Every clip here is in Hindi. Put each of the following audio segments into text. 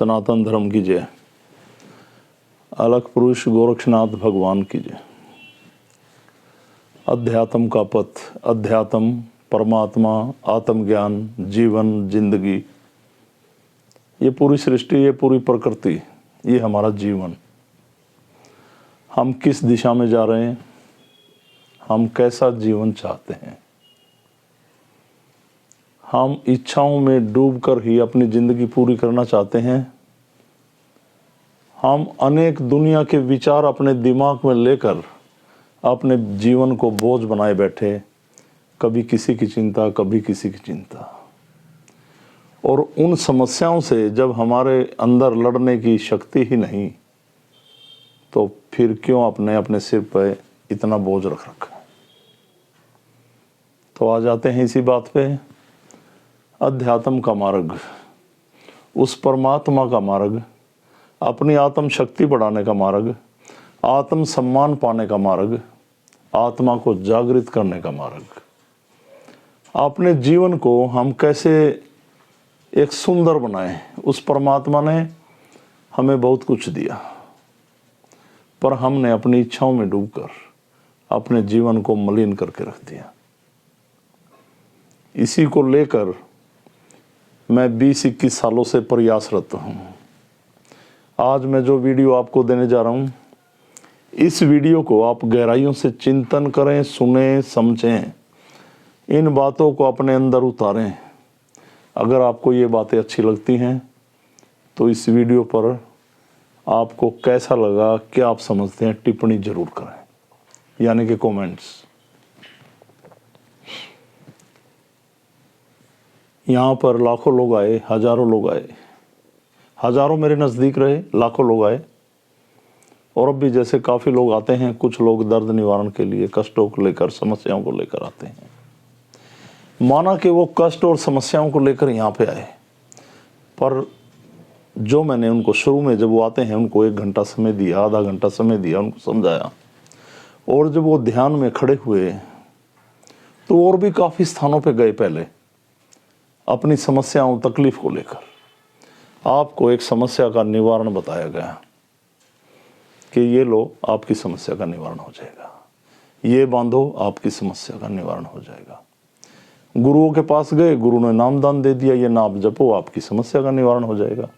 सनातन धर्म की जय। अलख पुरुष गोरक्षनाथ भगवान की जय। अध्यात्म का पथ, अध्यात्म, परमात्मा, आत्मज्ञान, जीवन, जिंदगी, ये पूरी सृष्टि, ये पूरी प्रकृति, ये हमारा जीवन। हम किस दिशा में जा रहे हैं, हम कैसा जीवन चाहते हैं। हम इच्छाओं में डूबकर ही अपनी जिंदगी पूरी करना चाहते हैं। हम अनेक दुनिया के विचार अपने दिमाग में लेकर अपने जीवन को बोझ बनाए बैठे, कभी किसी की चिंता, कभी किसी की चिंता। और उन समस्याओं से जब हमारे अंदर लड़ने की शक्ति ही नहीं, तो फिर क्यों अपने अपने सिर पर इतना बोझ रख रखा। तो आ जाते हैं इसी बात पे। अध्यात्म का मार्ग, उस परमात्मा का मार्ग, अपनी आत्म शक्ति बढ़ाने का मार्ग, आत्म सम्मान पाने का मार्ग, आत्मा को जागृत करने का मार्ग। अपने जीवन को हम कैसे एक सुंदर बनाएं, उस परमात्मा ने हमें बहुत कुछ दिया, पर हमने अपनी इच्छाओं में डूबकर अपने जीवन को मलिन करके रख दिया। इसी को लेकर मैं 20-21 सालों से प्रयासरत हूँ। आज मैं जो वीडियो आपको देने जा रहा हूँ, इस वीडियो को आप गहराइयों से चिंतन करें, सुने, समझें, इन बातों को अपने अंदर उतारें। अगर आपको ये बातें अच्छी लगती हैं तो इस वीडियो पर आपको कैसा लगा, क्या आप समझते हैं, टिप्पणी जरूर करें, यानी कि कमेंट्स। यहाँ पर लाखों लोग आए, हजारों लोग आए, हजारों मेरे नज़दीक रहे, लाखों लोग आए। और अब भी जैसे काफ़ी लोग आते हैं, कुछ लोग दर्द निवारण के लिए, कष्टों को लेकर, समस्याओं को लेकर आते हैं। माना कि वो कष्ट और समस्याओं को लेकर यहाँ पे आए, पर जो मैंने उनको शुरू में जब वो आते हैं उनको 1 घंटा समय दिया, आधा घंटा समय दिया, उनको समझाया, और जब वो ध्यान में खड़े हुए तो और भी काफ़ी स्थानों पे गए। पहले अपनी समस्याओं, तकलीफ को लेकर आपको एक समस्या का निवारण बताया गया कि ये लो, आपकी समस्या का निवारण हो जाएगा, ये बांधो, आपकी समस्या का निवारण हो जाएगा। गुरुओं के पास गए, गुरु ने नामदान दे दिया, ये नाम जपो, आपकी समस्या का निवारण हो जाएगा।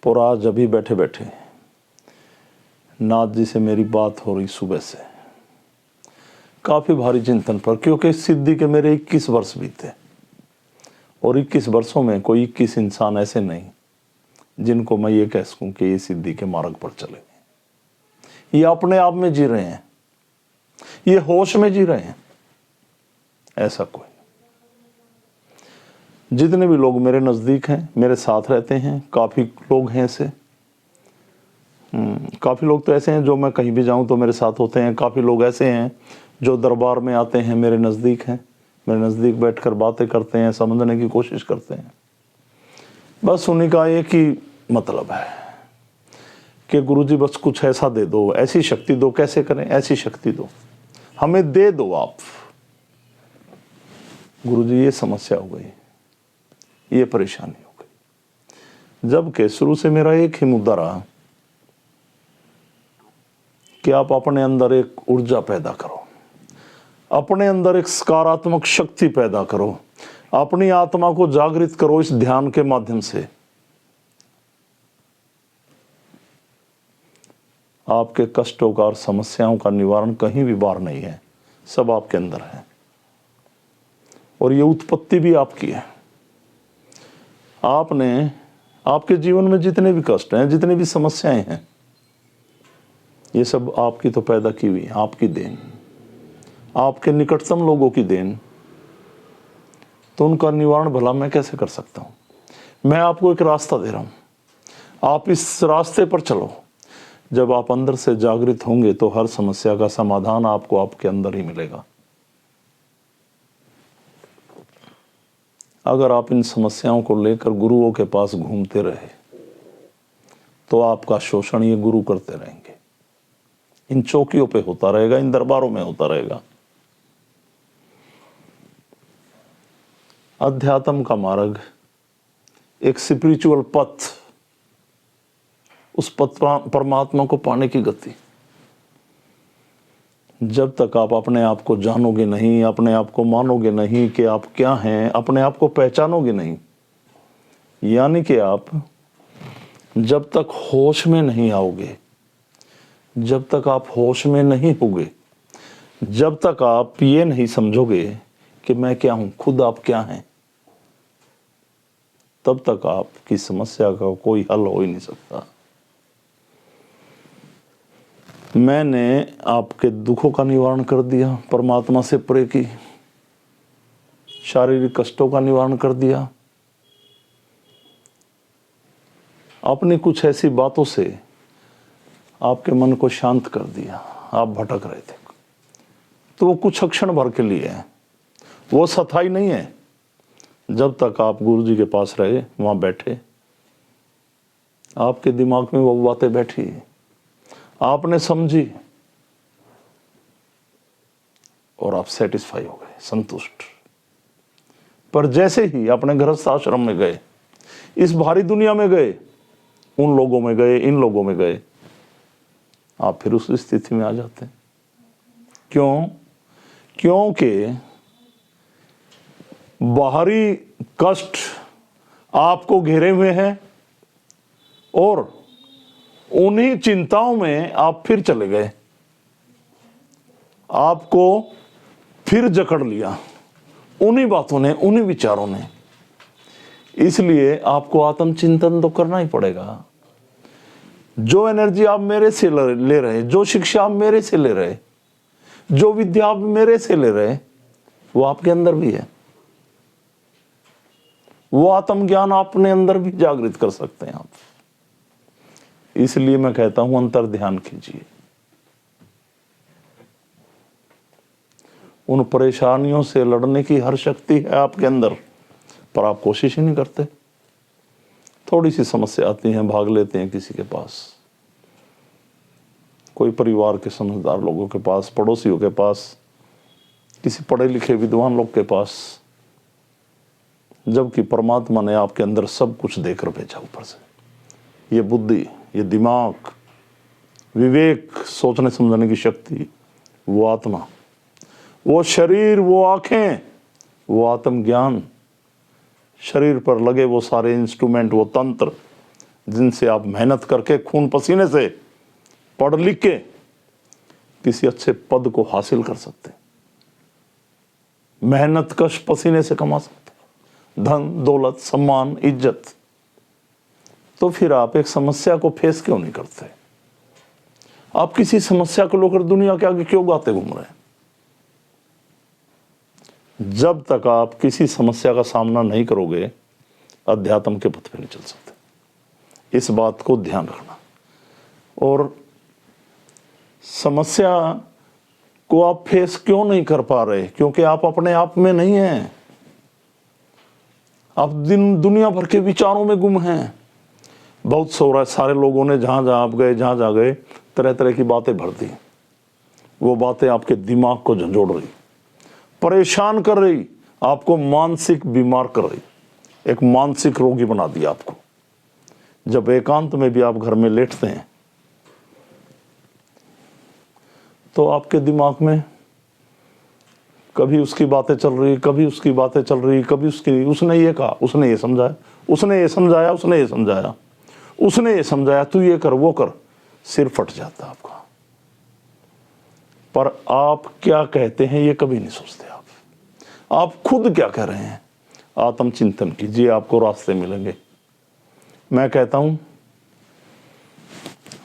पर आज अभी बैठे बैठे नाथ जी से मेरी बात हो रही सुबह से, काफ़ी भारी चिंतन पर, क्योंकि सिद्धि के मेरे 21 वर्ष बीते, और 21 वर्षों में कोई 21 इंसान ऐसे नहीं जिनको मैं ये कह सकूं कि ये सिद्धि के मार्ग पर चले। ये अपने आप में जी रहे हैं, ये होश में जी रहे हैं, ऐसा कोई। जितने भी लोग मेरे नज़दीक हैं, मेरे साथ रहते हैं, काफ़ी लोग हैं ऐसे। काफ़ी लोग तो ऐसे हैं जो मैं कहीं भी जाऊं तो मेरे साथ होते हैं। काफ़ी लोग ऐसे हैं जो दरबार में आते हैं, मेरे नज़दीक हैं, मेरे नज़दीक बैठकर बातें करते हैं, समझने की कोशिश करते हैं। बस उन्हीं का एक ही मतलब है कि गुरुजी बस कुछ ऐसा दे दो, ऐसी शक्ति दो। कैसे करें? ऐसी शक्ति दो, हमें दे दो आप। गुरुजी ये समस्या हो गई, ये परेशानी हो गई। जबकि शुरू से मेरा एक ही मुद्दा रहा कि आप अपने अंदर एक ऊर्जा पैदा करो, अपने अंदर एक सकारात्मक शक्ति पैदा करो, अपनी आत्मा को जागृत करो इस ध्यान के माध्यम से। आपके कष्टों का और समस्याओं का निवारण कहीं भी बाहर नहीं है, सब आपके अंदर है, और ये उत्पत्ति भी आपकी है। आपने, आपके जीवन में जितने भी कष्ट हैं, जितनी भी समस्याएं हैं, ये सब आपकी तो पैदा की हुई, आपकी देन, आपके निकटतम लोगों की देन। तो उनका निवारण भला मैं कैसे कर सकता हूं? मैं आपको एक रास्ता दे रहा हूं, आप इस रास्ते पर चलो। जब आप अंदर से जागृत होंगे तो हर समस्या का समाधान आपको आपके अंदर ही मिलेगा। अगर आप इन समस्याओं को लेकर गुरुओं के पास घूमते रहे तो आपका शोषण ये गुरु करते रहेंगे, इन चौकियों पे होता रहेगा, इन दरबारों में होता रहेगा। अध्यात्म का मार्ग एक स्पिरिचुअल पथ, उस पथ परमात्मा को पाने की गति। जब तक आप अपने आप को जानोगे नहीं, अपने आप को मानोगे नहीं कि आप क्या हैं, अपने आप को पहचानोगे नहीं, यानी कि आप जब तक होश में नहीं आओगे, जब तक आप होश में नहीं होगे, जब तक आप ये नहीं समझोगे कि मैं क्या हूं, खुद आप क्या हैं, तब तक आपकी समस्या का कोई हल हो ही नहीं सकता। मैंने आपके दुखों का निवारण कर दिया, परमात्मा से प्रे की, शारीरिक कष्टों का निवारण कर दिया, अपनी कुछ ऐसी बातों से आपके मन को शांत कर दिया। आप भटक रहे थे तो वो कुछ क्षण भर के लिए है, वो स्थायी नहीं है। जब तक आप गुरु जी के पास रहे, वहां बैठे, आपके दिमाग में वो बातें बैठी, आपने समझी और आप सेटिस्फाई हो गए, संतुष्ट। पर जैसे ही अपने गृहस्थ आश्रम में गए, इस भारी दुनिया में गए, उन लोगों में गए, इन लोगों में गए, आप फिर उस स्थिति में आ जाते हैं। क्यों? क्योंकि बाहरी कष्ट आपको घेरे हुए हैं और उन्हीं चिंताओं में आप फिर चले गए, आपको फिर जकड़ लिया उन्हीं बातों ने, उन्हीं विचारों ने। इसलिए आपको आत्मचिंतन तो करना ही पड़ेगा। जो एनर्जी आप मेरे से ले रहे, जो शिक्षा आप मेरे से ले रहे, जो विद्या आप मेरे से ले रहे, वो आपके अंदर भी है। वो आत्मज्ञान अपने अंदर भी जागृत कर सकते हैं आप। इसलिए मैं कहता हूं अंतर ध्यान कीजिए। उन परेशानियों से लड़ने की हर शक्ति है आपके अंदर, पर आप कोशिश ही नहीं करते। थोड़ी सी समस्या आती है, भाग लेते हैं किसी के पास, कोई परिवार के समझदार लोगों के पास, पड़ोसियों के पास, किसी पढ़े लिखे विद्वान लोग के पास, जबकि परमात्मा ने आपके अंदर सब कुछ देकर भेजा ऊपर से। ये बुद्धि, ये दिमाग, विवेक, सोचने समझने की शक्ति, वो आत्मा, वो शरीर, वो आंखें, वो आत्मज्ञान, शरीर पर लगे वो सारे इंस्ट्रूमेंट, वो तंत्र जिनसे आप मेहनत करके खून पसीने से पढ़ लिख के किसी अच्छे पद को हासिल कर सकते, मेहनत कश पसीने से कमा सकते, धन दौलत सम्मान इज्जत। तो फिर आप एक समस्या को फेस क्यों नहीं करते? आप किसी समस्या को लेकर दुनिया के आगे क्यों गाते घूम रहे हैं? जब तक आप किसी समस्या का सामना नहीं करोगे, अध्यात्म के पथ पे नहीं चल सकते। इस बात को ध्यान रखना। और समस्या को आप फेस क्यों नहीं कर पा रहे? क्योंकि आप अपने आप में नहीं हैं। आप दुनिया भर के विचारों में गुम हैं। बहुत सारे लोगों ने जहां जहां आप गए, जहां जहां गए, तरह तरह की बातें भर दी। वो बातें आपके दिमाग को झंझोड़ रही, परेशान कर रही, आपको मानसिक बीमार कर रही, एक मानसिक रोगी बना दिया आपको। जब एकांत में भी आप घर में लेटते हैं तो आपके दिमाग में कभी उसकी बातें चल रही, कभी उसकी बातें चल रही, कभी उसने ये कहा, उसने ये समझाया, उसने ये समझाया, उसने ये समझाया, उसने ये समझाया, तू ये कर वो कर। सिर फट जाता आपका। पर आप क्या कहते हैं ये कभी नहीं सोचते। आप खुद क्या कह रहे हैं? आत्मचिंतन कीजिए, आपको रास्ते मिलेंगे। मैं कहता हूं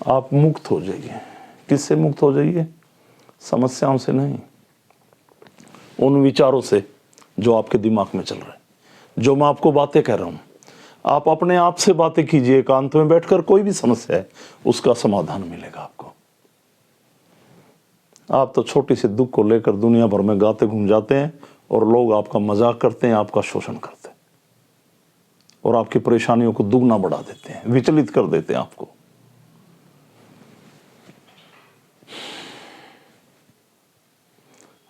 आप मुक्त हो जाइए। किससे मुक्त हो जाइए? समस्याओं से नहीं, उन विचारों से जो आपके दिमाग में चल रहे हैं, जो मैं आपको बातें कह रहा हूं। आप अपने आप से बातें कीजिए, एकांत में बैठकर। कोई भी समस्या है उसका समाधान मिलेगा आपको। आप तो छोटी सी दुख को लेकर दुनिया भर में गाते घूम जाते हैं और लोग आपका मजाक करते हैं, आपका शोषण करते हैं और आपकी परेशानियों को दुगना बढ़ा देते हैं, विचलित कर देते हैं आपको।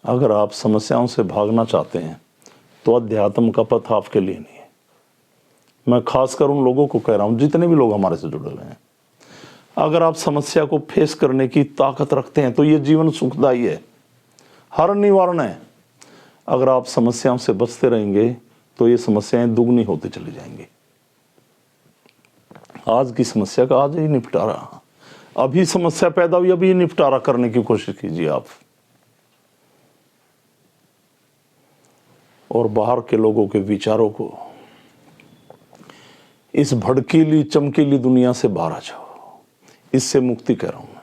अगर आप समस्याओं से भागना चाहते हैं तो अध्यात्म का पथ आपके लिए नहीं है। मैं खासकर उन लोगों को कह रहा हूं जितने भी लोग हमारे से जुड़े हुए हैं, अगर आप समस्या को फेस करने की ताकत रखते हैं तो ये जीवन सुखदायी है, हर निवारण है। अगर आप समस्याओं से बचते रहेंगे तो ये समस्याएं दुगनी होती चली जाएंगी। आज की समस्या का आज ही निपटारा, अभी समस्या पैदा हुई अभी निपटारा करने की कोशिश कीजिए आप। और बाहर के लोगों के विचारों को, इस भड़कीली चमकीली दुनिया से बाहर आ जाओ। इससे मुक्ति कह रहा हूं मैं,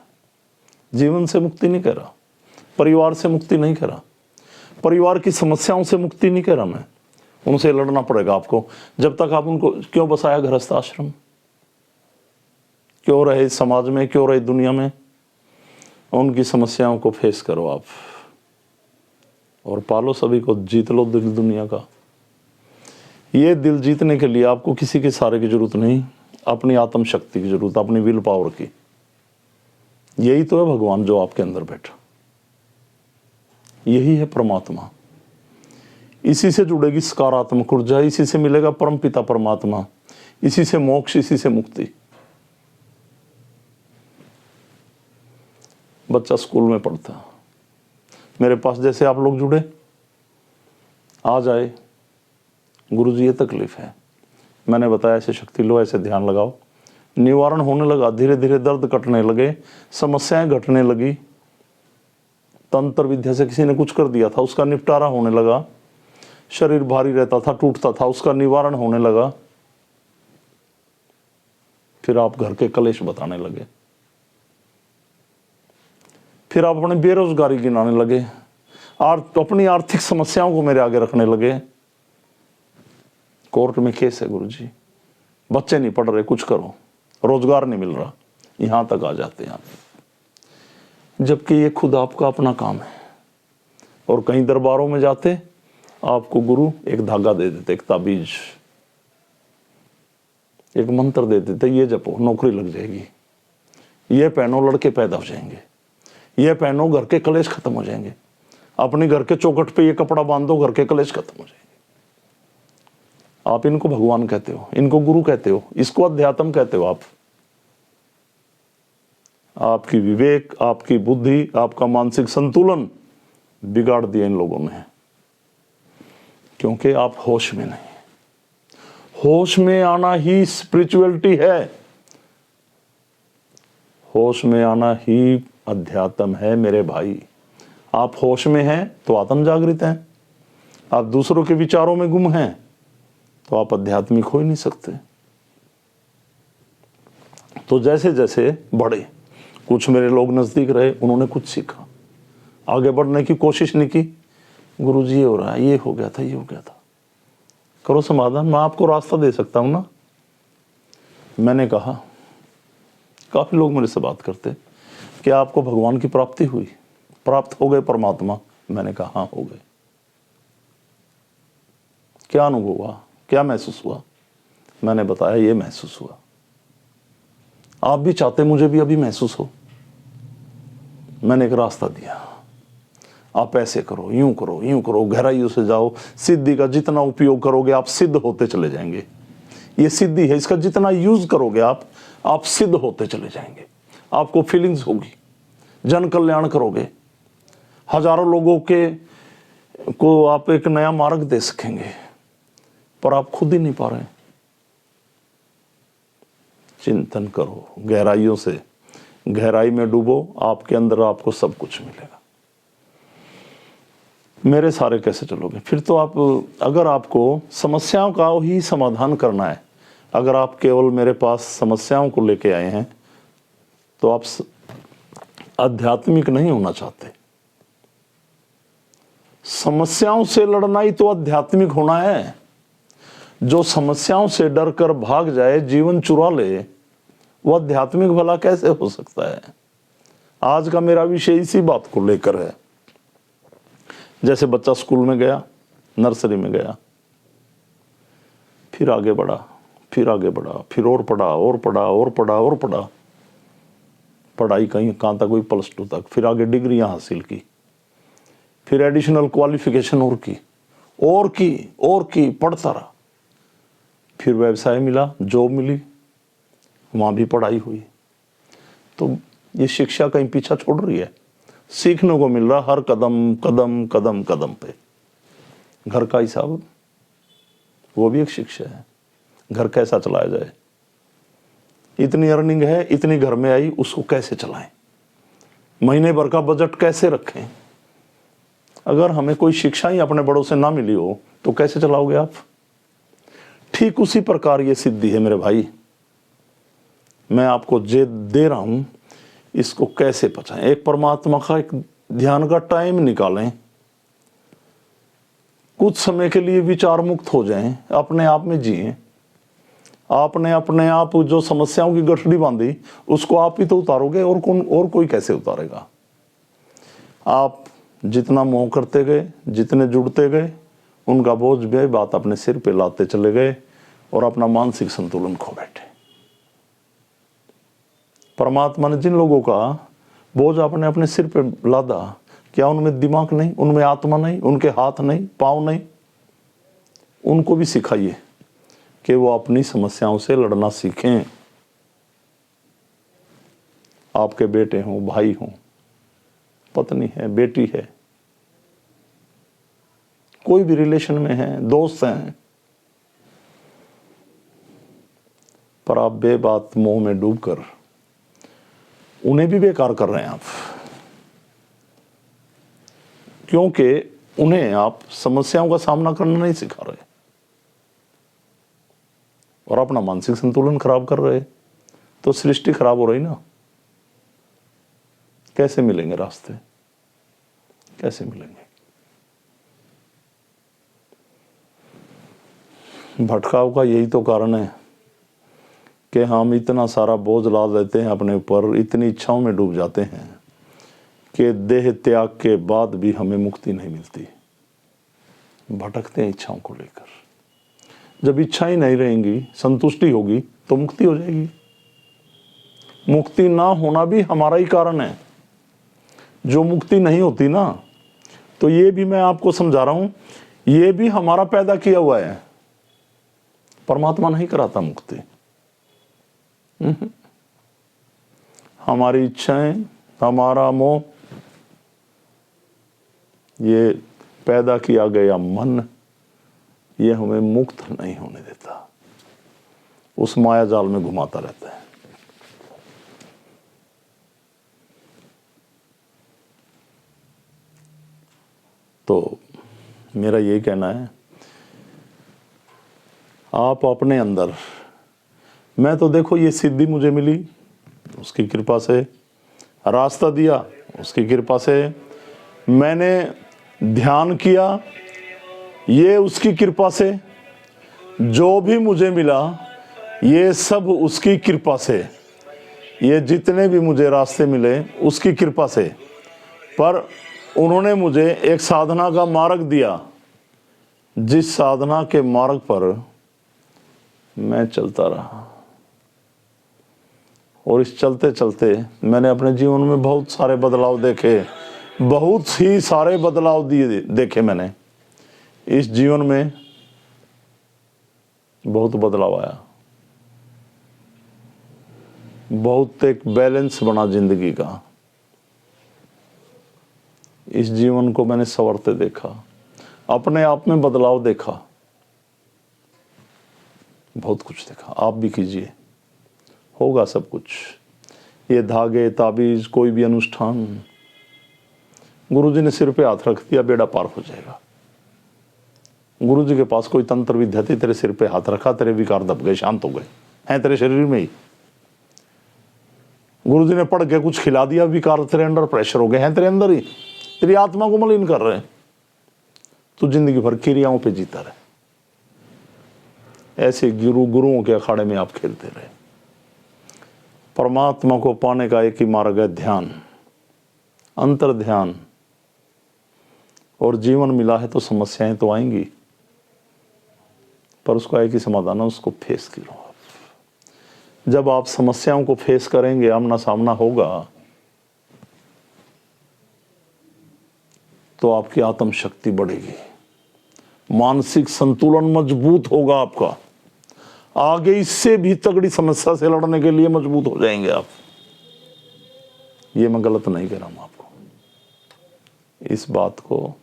जीवन से मुक्ति नहीं कह रहा, परिवार से मुक्ति नहीं कह रहा, परिवार की समस्याओं से मुक्ति नहीं कह रहा मैं। उनसे लड़ना पड़ेगा आपको। जब तक आप उनको, क्यों बसाया गृहस्थ आश्रम, क्यों रहे समाज में, क्यों रहे दुनिया में, उनकी समस्याओं को फेस करो आप और पालो सभी को, जीत लो दिल दुनिया का। ये दिल जीतने के लिए आपको किसी के सहारे की जरूरत नहीं, अपनी आत्म शक्ति की जरूरत, अपनी विल पावर की। यही तो है भगवान जो आपके अंदर बैठा, यही है परमात्मा। इसी से जुड़ेगी सकारात्मक ऊर्जा, इसी से मिलेगा परम पिता परमात्मा, इसी से मोक्ष, इसी से मुक्ति। बच्चा स्कूल में पढ़ता, मेरे पास जैसे आप लोग जुड़े, आ जाए, गुरुजी ये तकलीफ है, मैंने बताया ऐसे शक्ति लो, ऐसे ध्यान लगाओ, निवारण होने लगा। धीरे धीरे दर्द कटने लगे, समस्याएं घटने लगी। तंत्र विद्या से किसी ने कुछ कर दिया था, उसका निपटारा होने लगा। शरीर भारी रहता था, टूटता था, उसका निवारण होने लगा। फिर आप घर के कलेश बताने लगे, फिर आप अपनी बेरोजगारी गिनाने लगे, अपनी आर्थिक समस्याओं को मेरे आगे रखने लगे। कोर्ट में केस है गुरुजी, बच्चे नहीं पढ़ रहे, कुछ करो, रोजगार नहीं मिल रहा, यहां तक आ जाते हैं आप। जबकि ये खुद आपका अपना काम है। और कहीं दरबारों में जाते, आपको गुरु एक धागा दे देते, एक ताबीज, एक मंत्र दे देते, ये जपो नौकरी लग जाएगी, ये पहनो लड़के पैदा हो जाएंगे, ये पहनो घर के कलेश खत्म हो जाएंगे, अपने घर के चौखट पे ये कपड़ा बांध दो, घर के कलेश खत्म हो जाएंगे। आप इनको भगवान कहते हो, इनको गुरु कहते हो, इसको अध्यात्म कहते हो आप। आपकी विवेक, आपकी बुद्धि, आपका मानसिक संतुलन बिगाड़ दिया इन लोगों ने, क्योंकि आप होश में नहीं। होश में आना ही स्पिरिचुअलिटी है, होश में आना ही अध्यात्म है मेरे भाई। आप होश में हैं तो आत्म जागृत हैं, आप दूसरों के विचारों में गुम हैं तो आप आध्यात्मिक हो ही नहीं सकते। तो जैसे जैसे बढ़े, कुछ मेरे लोग नजदीक रहे, उन्होंने कुछ सीखा, आगे बढ़ने की कोशिश नहीं की। गुरुजी ये हो रहा है, ये हो गया था, ये हो गया था, करो समाधान, मैं आपको रास्ता दे सकता हूं ना। मैंने कहा, काफी लोग मेरे से बात करते कि आपको भगवान की प्राप्ति हुई, प्राप्त हो गए परमात्मा। मैंने कहा हाँ हो गए। क्या अनुभव हुआ, क्या महसूस हुआ? मैंने बताया ये महसूस हुआ। आप भी चाहते मुझे भी अभी महसूस हो? मैंने एक रास्ता दिया, आप ऐसे करो, यूं करो, यूं करो, गहराइयों से जाओ, सिद्धि का जितना उपयोग करोगे आप सिद्ध होते चले जाएंगे। ये सिद्धि है, इसका जितना यूज करोगे आप सिद्ध होते चले जाएंगे। आपको फीलिंग्स होगी, जन कल्याण करोगे, हजारों लोगों के को आप एक नया मार्ग दे सकेंगे, पर आप खुद ही नहीं पा रहे। चिंतन करो, गहराइयों से, गहराई में डूबो, आपके अंदर आपको सब कुछ मिलेगा। मेरे सारे कैसे चलोगे? फिर तो आप, अगर आपको समस्याओं का ही समाधान करना है, अगर आप केवल मेरे पास समस्याओं को लेके आए हैं तो आप आध्यात्मिक नहीं होना चाहते। समस्याओं से लड़ना ही तो आध्यात्मिक होना है। जो समस्याओं से डर कर भाग जाए, जीवन चुरा ले, वो आध्यात्मिक भला कैसे हो सकता है? आज का मेरा विषय इसी बात को लेकर है। जैसे बच्चा स्कूल में गया, नर्सरी में गया, फिर आगे बढ़ा, फिर आगे बढ़ा, फिर और पढ़ा, और पढ़ा, और पढ़ा, और पढ़ा, पढ़ाई कहाँ तक हुई? +2 तक। फिर आगे डिग्रियां हासिल की, फिर एडिशनल क्वालिफिकेशन और की, पढ़ता रहा। फिर व्यवसाय मिला, जॉब मिली, वहाँ भी पढ़ाई हुई। तो ये शिक्षा कहीं पीछा छोड़ रही है? सीखने को मिल रहा हर कदम कदम कदम कदम पे। घर का हिसाब, वो भी एक शिक्षा है। घर कैसा चलाया जाए, इतनी अर्निंग है, इतनी घर में आई, उसको कैसे चलाएं, महीने भर का बजट कैसे रखें। अगर हमें कोई शिक्षा ही अपने बड़ों से ना मिली हो तो कैसे चलाओगे आप? ठीक उसी प्रकार ये सिद्धि है मेरे भाई। मैं आपको जे दे रहा हूं, इसको कैसे पचाएं। एक परमात्मा का एक ध्यान का टाइम निकालें, कुछ समय के लिए विचार मुक्त हो जाएं, अपने आप में जिएं। आपने अपने आप जो समस्याओं की गठड़ी बांधी, उसको आप ही तो उतारोगे, और कौन, और कोई कैसे उतारेगा? आप जितना मोह करते गए, जितने जुड़ते गए, उनका बोझ भी बात अपने सिर पे लाते चले गए और अपना मानसिक संतुलन खो बैठे। परमात्मा ने जिन लोगों का बोझ आपने अपने सिर पे लादा, क्या उनमें दिमाग नहीं, उनमें आत्मा नहीं, उनके हाथ नहीं, पांव नहीं? उनको भी सिखाइए कि वो अपनी समस्याओं से लड़ना सीखें। आपके बेटे हों, भाई हों, पत्नी है, बेटी है, कोई भी रिलेशन में है, दोस्त हैं, पर आप बेबात मोह में डूबकर उन्हें भी बेकार कर रहे हैं आप, क्योंकि उन्हें आप समस्याओं का सामना करना नहीं सिखा रहे और अपना मानसिक संतुलन खराब कर रहे। तो सृष्टि खराब हो रही ना। कैसे मिलेंगे रास्ते, कैसे मिलेंगे? भटकाव का यही तो कारण है कि हम इतना सारा बोझ ला देते हैं अपने ऊपर, इतनी इच्छाओं में डूब जाते हैं कि देह त्याग के बाद भी हमें मुक्ति नहीं मिलती। भटकते हैं इच्छाओं को लेकर। जब इच्छाएं नहीं रहेंगी, संतुष्टि होगी, तो मुक्ति हो जाएगी। मुक्ति ना होना भी हमारा ही कारण है। जो मुक्ति नहीं होती ना, तो ये भी मैं आपको समझा रहा हूं, ये भी हमारा पैदा किया हुआ है। परमात्मा नहीं कराता मुक्ति। हमारी इच्छाएं, हमारा मोह, ये पैदा किया गया मन, ये हमें मुक्त नहीं होने देता, उस माया जाल में घुमाता रहता है। तो मेरा यही कहना है, आप अपने अंदर, मैं तो देखो ये सिद्धि मुझे मिली उसकी कृपा से, रास्ता दिया उसकी कृपा से, मैंने ध्यान किया ये उसकी कृपा से, जो भी मुझे मिला ये सब उसकी कृपा से, ये जितने भी मुझे रास्ते मिले उसकी कृपा से। पर उन्होंने मुझे एक साधना का मार्ग दिया, जिस साधना के मार्ग पर मैं चलता रहा, और इस चलते चलते मैंने अपने जीवन में बहुत सारे बदलाव देखे, बहुत ही सारे बदलाव देखे मैंने। इस जीवन में बहुत बदलाव आया, बहुत एक बैलेंस बना जिंदगी का। इस जीवन को मैंने संवरते देखा, अपने आप में बदलाव देखा, बहुत कुछ देखा। आप भी कीजिए, होगा सब कुछ। ये धागे, ताबीज, कोई भी अनुष्ठान, गुरुजी ने सिर पे हाथ रख दिया, बेड़ा पार हो जाएगा। गुरुजी के पास कोई तंत्र विद्या थी, तेरे सिर पे हाथ रखा, तेरे विकार दब गए, शांत हो गए, हैं तेरे शरीर में ही। गुरुजी ने पढ़ के कुछ खिला दिया, विकार तेरे अंदर प्रेशर हो गए, हैं तेरे अंदर ही, तेरी आत्मा को मलिन कर रहे हैं। तू जिंदगी भर क्रियाओं पे जीता रहे। ऐसे गुरुओं के अखाड़े में आप खेलते रहे। परमात्मा को पाने का एक ही मार्ग है, ध्यान, अंतर ध्यान। और जीवन मिला है तो समस्याएं तो आएंगी, पर उसका एक ही समाधान है, उसको फेस करो आप। जब आप समस्याओं को फेस करेंगे, आमना सामना होगा, तो आपकी आत्म शक्ति बढ़ेगी, मानसिक संतुलन मजबूत होगा आपका, आगे इससे भी तगड़ी समस्या से लड़ने के लिए मजबूत हो जाएंगे आप। ये मैं गलत नहीं कह रहा हूं आपको, इस बात को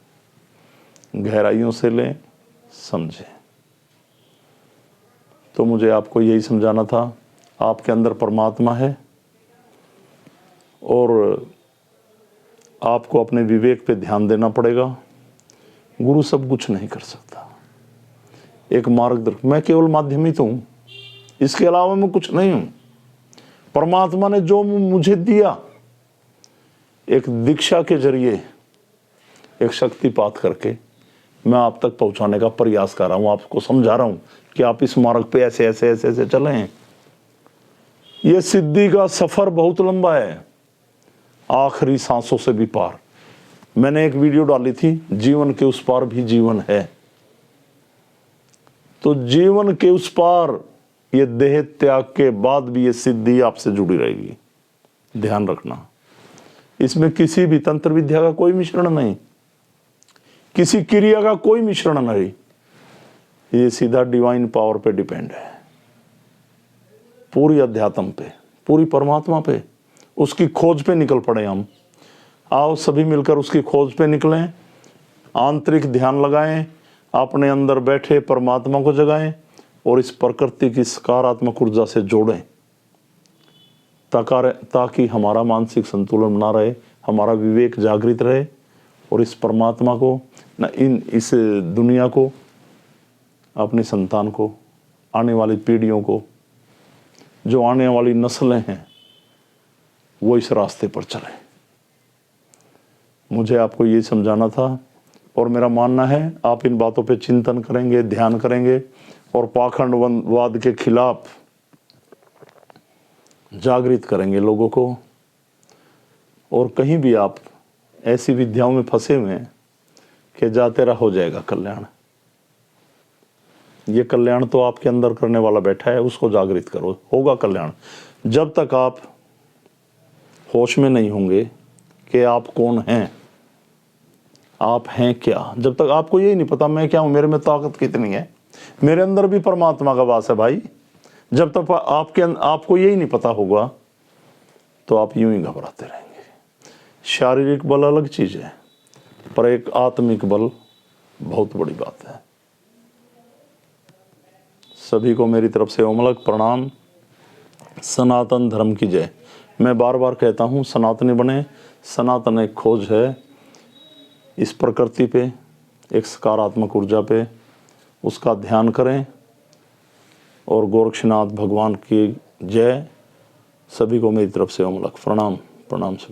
गहराइयों से लें, समझें। तो मुझे आपको यही समझाना था, आपके अंदर परमात्मा है और आपको अपने विवेक पे ध्यान देना पड़ेगा। गुरु सब कुछ नहीं कर सकता, एक मार्गदर्शक, मैं केवल माध्यम ही तो हूं, इसके अलावा मैं कुछ नहीं हूं। परमात्मा ने जो मुझे दिया, एक दीक्षा के जरिए, एक शक्तिपात करके मैं आप तक पहुंचाने का प्रयास कर रहा हूं, आपको समझा रहा हूं कि आप इस मार्ग पे ऐसे ऐसे ऐसे ऐसे चलें। ये सिद्धि का सफर बहुत लंबा है, आखिरी सांसों से भी पार। मैंने एक वीडियो डाली थी, जीवन के उस पार भी जीवन है। तो जीवन के उस पार ये देह त्याग के बाद भी ये सिद्धि आपसे जुड़ी रहेगी, ध्यान रखना। इसमें किसी भी तंत्र विद्या का कोई मिश्रण नहीं, किसी क्रिया का कोई मिश्रण नहीं, ये सीधा डिवाइन पावर पे डिपेंड है, पूरी अध्यात्म पे, पूरी परमात्मा पे, उसकी खोज पे निकल पड़े हम। आओ सभी मिलकर उसकी खोज पे निकलें, आंतरिक ध्यान लगाएं, अपने अंदर बैठे परमात्मा को जगाएं और इस प्रकृति की सकारात्मक ऊर्जा से जोड़ें, ताकि हमारा मानसिक संतुलन बना रहे, हमारा विवेक जागृत रहे और इस परमात्मा को न इस दुनिया को, अपनी संतान को, आने वाली पीढ़ियों को, जो आने वाली नस्लें हैं, वो इस रास्ते पर चले। मुझे आपको ये समझाना था और मेरा मानना है आप इन बातों पे चिंतन करेंगे, ध्यान करेंगे और पाखंडवाद के खिलाफ जागृत करेंगे लोगों को। और कहीं भी आप ऐसी विद्याओं में फंसे हुए हैं कि जा तेरा हो जाएगा कल्याण, ये कल्याण तो आपके अंदर करने वाला बैठा है, उसको जागृत करो, होगा कल्याण। जब तक आप होश में नहीं होंगे कि आप कौन हैं, आप हैं क्या, जब तक आपको यही नहीं पता मैं क्या हूं, मेरे में ताकत कितनी है, मेरे अंदर भी परमात्मा का वास है भाई, जब तक आपको यही नहीं पता होगा तो आप यूं ही घबराते रहेंगे। शारीरिक बल अलग चीज है, पर एक आत्मिक बल बहुत बड़ी बात है। सभी को मेरी तरफ से ओमलक प्रणाम। सनातन धर्म की जय। मैं बार बार कहता हूँ, सनातनी बने। सनातन एक खोज है इस प्रकृति पे, एक सकारात्मक ऊर्जा पे, उसका ध्यान करें। और गोरक्षनाथ भगवान की जय। सभी को मेरी तरफ से ओमलक प्रणाम। प्रणाम सभी।